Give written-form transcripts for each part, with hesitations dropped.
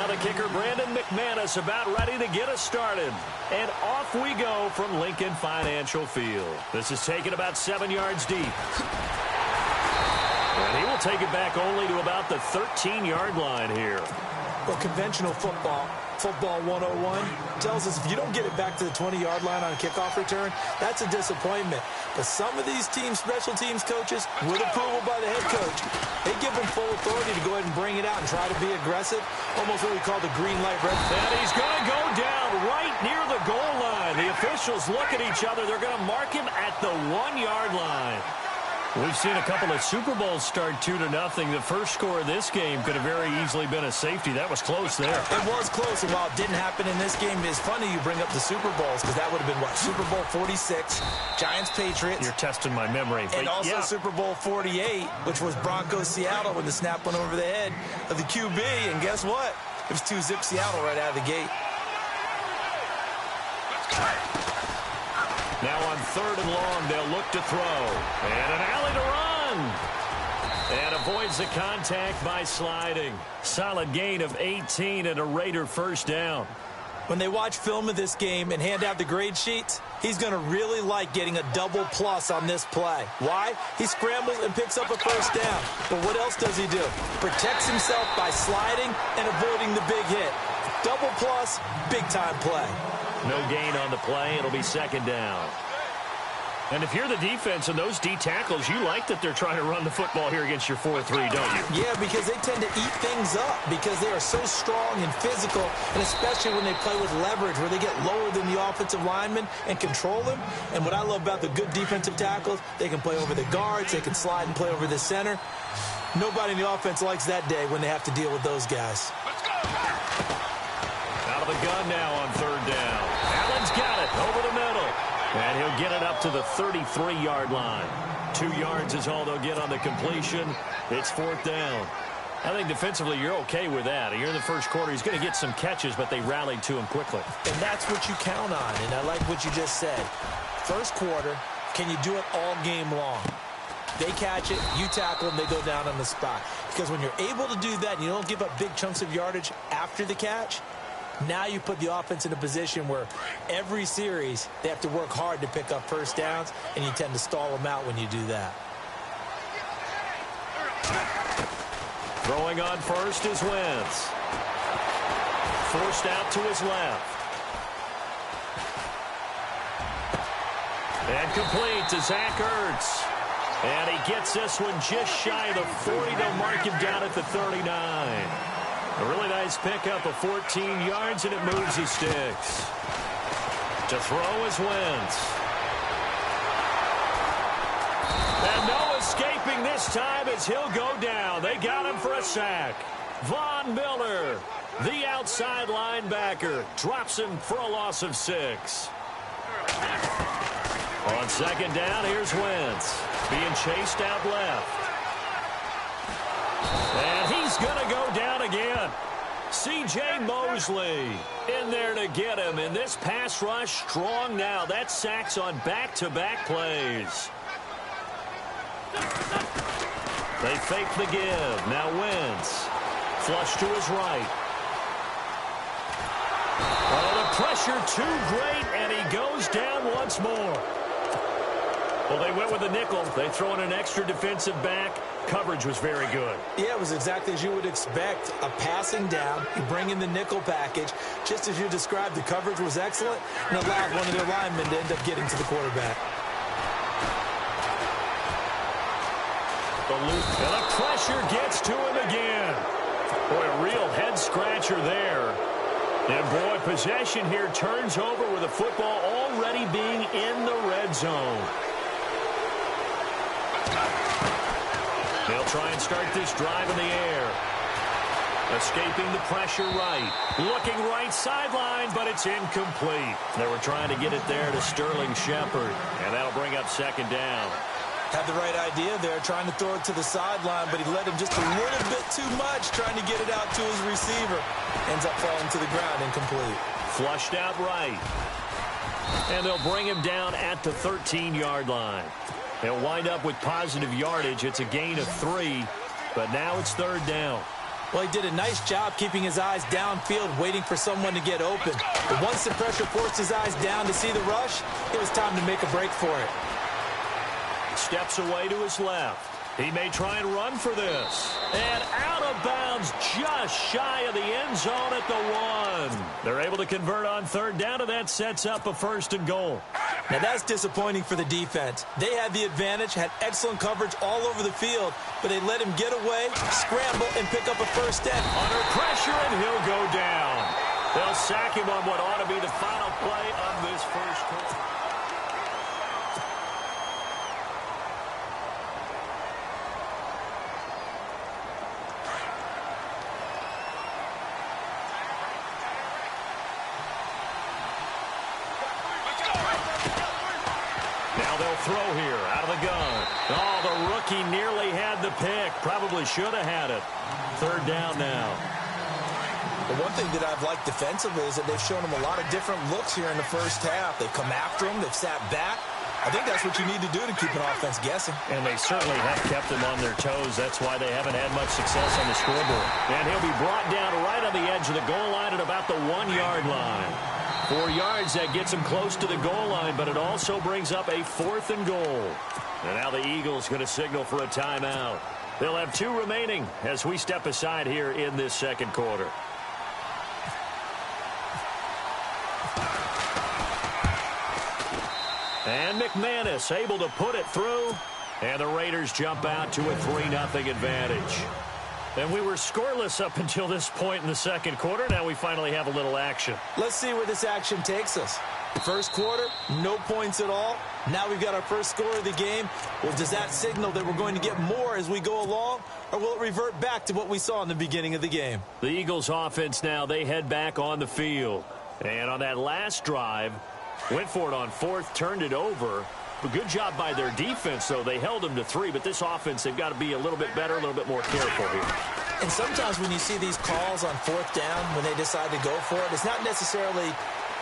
Now the kicker, Brandon McManus, about ready to get us started. And off we go from Lincoln Financial Field. This is taken about 7 yards deep. And he will take it back only to about the 13-yard line here. Well, conventional football 101, tells us if you don't get it back to the 20-yard line on a kickoff return, that's a disappointment. But some of these teams, special teams coaches, with approval by the head coach, they give them full authority to go ahead and bring it out and try to be aggressive, almost what we call the green light red. And he's going to go down right near the goal line. The officials look at each other. They're going to mark him at the 1-yard line. We've seen a couple of Super Bowls start 2-0. The first score of this game could have very easily been a safety. That was close there. It was close, and while it didn't happen in this game, it's funny you bring up the Super Bowls, because that would have been, what, Super Bowl 46, Giants-Patriots. You're testing my memory. And also yeah. Super Bowl 48, which was Broncos-Seattle when the snap went over the head of the QB, and guess what? It was 2-zip Seattle right out of the gate. Now on 3rd and long, they'll look to throw. And an alley to run. And avoids the contact by sliding. Solid gain of 18 and a Raider first down. When they watch film of this game and hand out the grade sheets, he's going to really like getting a double plus on this play. Why? He scrambles and picks up a first down. But what else does he do? Protects himself by sliding and avoiding the big hit. Double plus, big-time play. No gain on the play. It'll be 2nd down. And if you're the defense and those D tackles, you like that they're trying to run the football here against your 4-3, don't you? Yeah, because they tend to eat things up because they are so strong and physical, and especially when they play with leverage where they get lower than the offensive lineman and control them. And what I love about the good defensive tackles, they can play over the guards, they can slide and play over the center. Nobody in the offense likes that day when they have to deal with those guys. Out of the gun now on 3rd down. Allen's got it over the middle. And he'll get it up to the 33-yard line. 2 yards is all they'll get on the completion. It's 4th down. I think defensively you're okay with that. Here in the first quarter, he's going to get some catches, but they rallied to him quickly. And that's what you count on, and I like what you just said. First quarter, can you do it all game long? They catch it, you tackle them, they go down on the spot. Because when you're able to do that and you don't give up big chunks of yardage after the catch, now you put the offense in a position where every series they have to work hard to pick up first downs, and you tend to stall them out when you do that. Throwing on first is Wentz. Forced out to his left. And complete to Zach Ertz. And he gets this one just shy of the 40. They'll mark him down at the 39. A really nice pickup of 14 yards, and it moves his sticks. To throw is Wentz. And no escaping this time as he'll go down. They got him for a sack. Von Miller, the outside linebacker, drops him for a loss of 6. On 2nd down, here's Wentz. Being chased out left. And he's going to go down again. C.J. Mosley in there to get him. And this pass rush strong now. That sacks on back-to-back plays. They fake the give. Now Wentz. Flush to his right. Oh, the pressure too great, and he goes down once more. Well, they went with a nickel. They throw in an extra defensive back. Coverage was very good. Yeah, it was exactly as you would expect. A passing down. You bring in the nickel package. Just as you described, the coverage was excellent and allowed one of their linemen to end up getting to the quarterback. And the pressure gets to him again. Boy, a real head-scratcher there. And, boy, possession here turns over with the football already being in the red zone. They'll try and start this drive in the air. Escaping the pressure right. Looking right sideline, but it's incomplete. They were trying to get it there to Sterling Shepard. And that'll bring up 2nd down. Had the right idea there, trying to throw it to the sideline, but he let him just a little bit too much, trying to get it out to his receiver. Ends up falling to the ground, incomplete. Flushed out right. And they'll bring him down at the 13-yard line. They'll wind up with positive yardage. It's a gain of 3, but now it's 3rd down. Well, he did a nice job keeping his eyes downfield, waiting for someone to get open. But once the pressure forced his eyes down to see the rush, it was time to make a break for it. Steps away to his left. He may try and run for this. And out of bounds, just shy of the end zone at the 1. They're able to convert on third down, and that sets up a 1st and goal. Now, that's disappointing for the defense. They had the advantage, had excellent coverage all over the field, but they let him get away, scramble, and pick up a 1st down. Under pressure, and he'll go down. They'll sack him on what ought to be the final play of this first quarter. Now they'll throw here out of the gun. Oh, the rookie nearly had the pick. Probably should have had it. 3rd down now. The one thing that I've liked defensively is that they've shown him a lot of different looks here in the first half. They've come after him. They've sat back. I think that's what you need to do to keep an offense guessing. And they certainly have kept them on their toes. That's why they haven't had much success on the scoreboard. And he'll be brought down right on the edge of the goal line at about the 1-yard line. 4 yards, that gets him close to the goal line, but it also brings up a 4th and goal. And now the Eagles going to signal for a timeout. They'll have 2 remaining as we step aside here in this second quarter. And McManus able to put it through. And the Raiders jump out to a 3-0 advantage. And we were scoreless up until this point in the second quarter. Now we finally have a little action. Let's see where this action takes us. First quarter, no points at all. Now we've got our first score of the game. Well, does that signal that we're going to get more as we go along? Or will it revert back to what we saw in the beginning of the game? The Eagles offense now, they head back on the field. And on that last drive, went for it on 4th, turned it over. A good job by their defense, though. They held them to 3, but this offense, they've got to be a little bit better, a little bit more careful here. And sometimes when you see these calls on 4th down, when they decide to go for it, it's not necessarily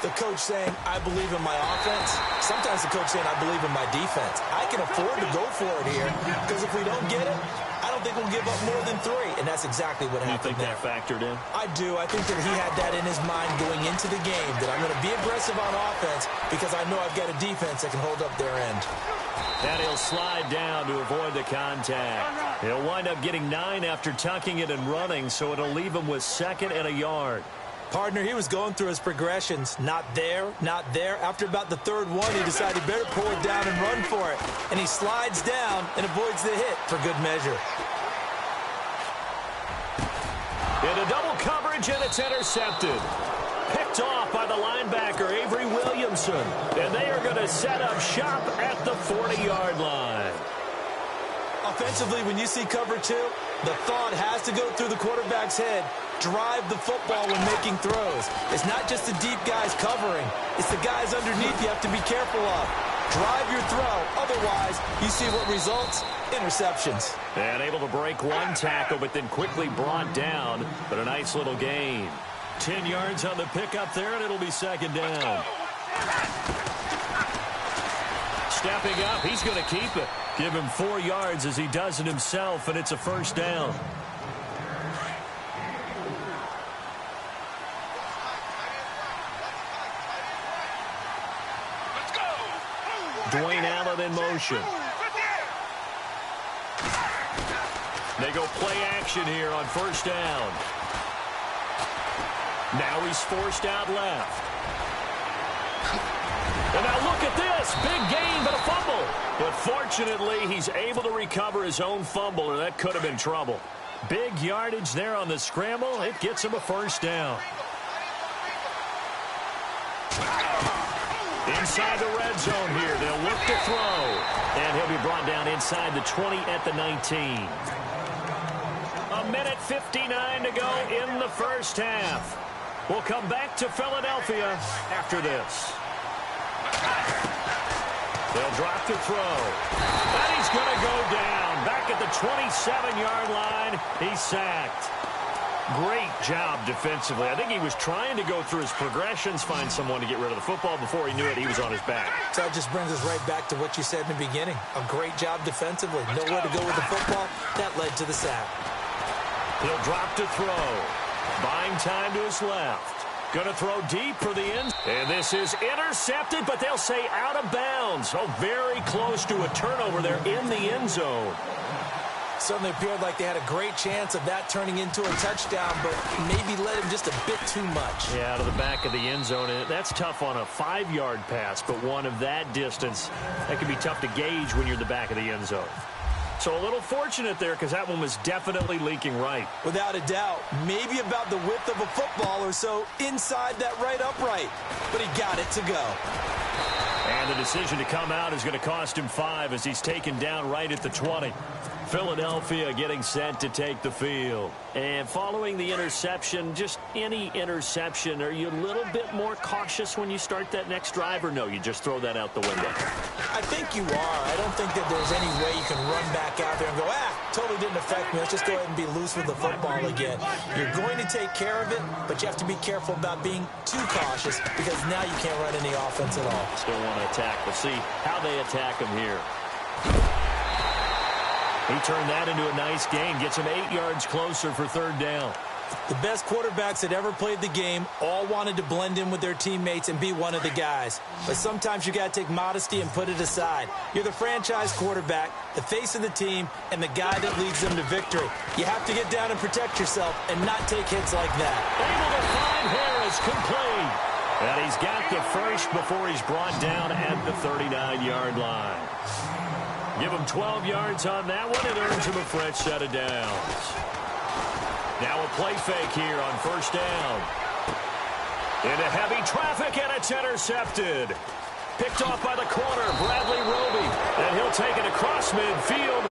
the coach saying, I believe in my offense. Sometimes the coach saying, I believe in my defense. I can afford to go for it here, because if we don't get it, I don't think we'll give up more than 3, and that's exactly what happened. You think that factored in? I do. I think that he had that in his mind going into the game, that I'm going to be aggressive on offense because I know I've got a defense that can hold up their end. And he'll slide down to avoid the contact. He'll wind up getting 9 after tucking it and running, so it'll leave him with 2nd and a yard. Partner, he was going through his progressions. Not there, not there. After about the 3rd one, he decided he better pull it down and run for it. And he slides down and avoids the hit for good measure. Into double coverage, and it's intercepted. Picked off by the linebacker, Avery Williamson. And they are going to set up shop at the 40-yard line. Offensively, when you see cover 2, the thought has to go through the quarterback's head. Drive the football when making throws. It's not just the deep guys covering. It's the guys underneath you have to be careful of. Drive your throw. Otherwise, you see what results? Interceptions. And able to break 1 tackle, but then quickly brought down. But a nice little gain. 10 yards on the pickup there, and it'll be 2nd down. Stepping up, he's going to keep it. Give him 4 yards as he does it himself, and it's a 1st down. Dwayne Allen in motion. They go play action here on 1st down. Now he's forced out left. And now look at this. Big gain, but a fumble. But fortunately, he's able to recover his own fumble, or that could have been trouble. Big yardage there on the scramble. It gets him a 1st down. Inside the red zone here. They'll look to throw. And he'll be brought down inside the 20 at the 19. A minute 59 to go in the first half. We'll come back to Philadelphia after this. They'll drop to throw. And he's going to go down. Back at the 27-yard line. He's sacked. Great job defensively. I think he was trying to go through his progressions, find someone to get rid of the football. Before he knew it, he was on his back. So that just brings us right back to what you said in the beginning. A great job defensively. Nowhere to go with the football. That led to the sack. He'll drop to throw. Buying time to his left. Going to throw deep for the end. And this is intercepted, but they'll say out of bounds. Oh, very close to a turnover there in the end zone. Certainly appeared like they had a great chance of that turning into a touchdown, but maybe led him just a bit too much. Yeah, out of the back of the end zone. And that's tough on a 5-yard pass, but one of that distance, that can be tough to gauge when you're in the back of the end zone. So a little fortunate there because that one was definitely leaking right. Without a doubt, maybe about the width of a football or so inside that right upright, but he got it to go. And the decision to come out is going to cost him 5 as he's taken down right at the 20. Philadelphia getting set to take the field. And following the interception, just any interception, are you a little bit more cautious when you start that next drive, or no, you just throw that out the window? I think you are. I don't think that there's any way you can run back out there and go, totally didn't affect me. Let's just go ahead and be loose with the football again. You're going to take care of it, but you have to be careful about being too cautious because now you can't run any offense at all. Still want to attack. We'll see how they attack him here. He turned that into a nice gain, gets him 8 yards closer for 3rd down. The best quarterbacks that ever played the game all wanted to blend in with their teammates and be one of the guys. But sometimes you got to take modesty and put it aside. You're the franchise quarterback, the face of the team, and the guy that leads them to victory. You have to get down and protect yourself and not take hits like that. Able to find Harris, complete. And he's got the first before he's brought down at the 39-yard line. Give him 12 yards on that one. It earns him a fresh set of downs. Now a play fake here on 1st down. Into heavy traffic, and it's intercepted. Picked off by the corner, Bradley Roby. And he'll take it across midfield.